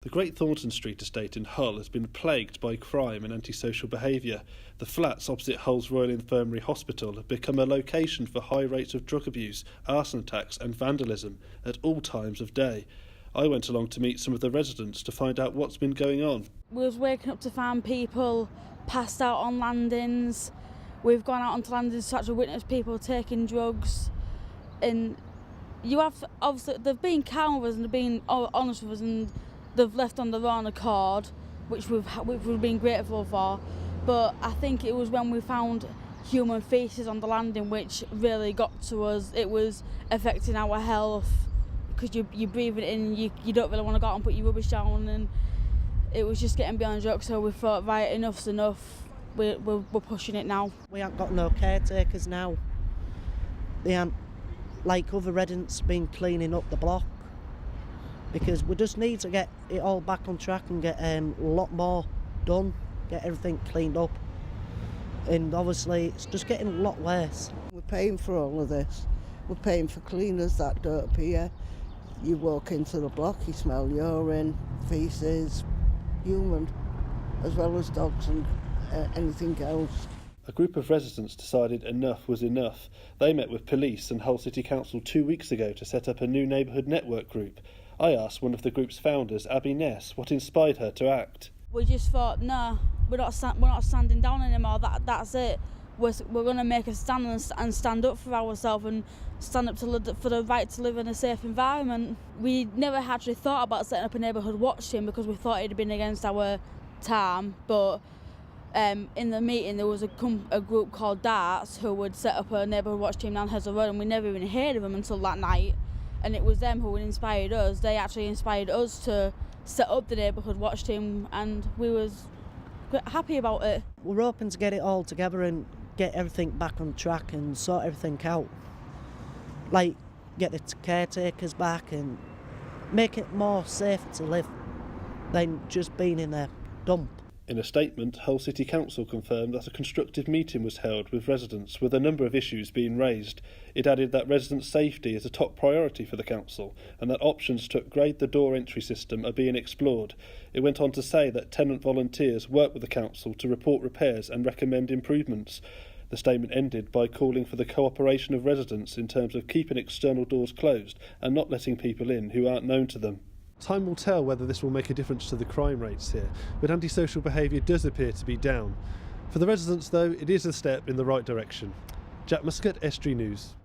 The Great Thornton Street estate in Hull has been plagued by crime and antisocial behaviour. The flats opposite Hull's Royal Infirmary Hospital have become a location for high rates of drug abuse, arson attacks and vandalism at all times of day. I went along to meet some of the residents to find out what's been going on. We was waking up to find people passed out on landings. We've gone out onto landings to actually witness people taking drugs. And you have, obviously, they've been kind with us and they've been honest with us, and they've left on their own accord, which we've been grateful for. But I think it was when we found human faces on the landing which really got to us. It was affecting our health, because you're breathing it in, you don't really want to go out and put your rubbish down, and it was just getting beyond a joke. So we thought, right, enough's enough, we're pushing it now. We ain't got no caretakers now. They ain't, like other residents, been cleaning up the block, because we just need to get it all back on track and get a lot more done, get everything cleaned up. And obviously it's just getting a lot worse. We're paying for all of this. We're paying for cleaners that don't appear. You walk into the block, you smell urine, faeces, human, as well as dogs and anything else. A group of residents decided enough was enough. They met with police and Hull City Council 2 weeks ago to set up a new neighbourhood network group. I asked one of the group's founders, Abby Ness, what inspired her to act. We just thought, no, we're not standing down anymore. That's it. We're going to make a stand and stand up for ourselves and stand up for the right to live in a safe environment. We never actually thought about setting up a neighbourhood watch team because we thought it'd been against our time. But in the meeting there was a group called Darts who would set up a neighbourhood watch team down Hesel Road, and we never even heard of them until that night. And it was them who inspired us. They actually inspired us to set up the neighbourhood watch team, and we was happy about it. We're hoping to get it all together and get everything back on track and sort everything out. Like, get the caretakers back and make it more safe to live than just being in a dump. In a statement, Hull City Council confirmed that a constructive meeting was held with residents with a number of issues being raised. It added that resident safety is a top priority for the council and that options to upgrade the door entry system are being explored. It went on to say that tenant volunteers work with the council to report repairs and recommend improvements. The statement ended by calling for the cooperation of residents in terms of keeping external doors closed and not letting people in who aren't known to them. Time will tell whether this will make a difference to the crime rates here, but antisocial behaviour does appear to be down. For the residents, though, it is a step in the right direction. Muscutt, Estuary News.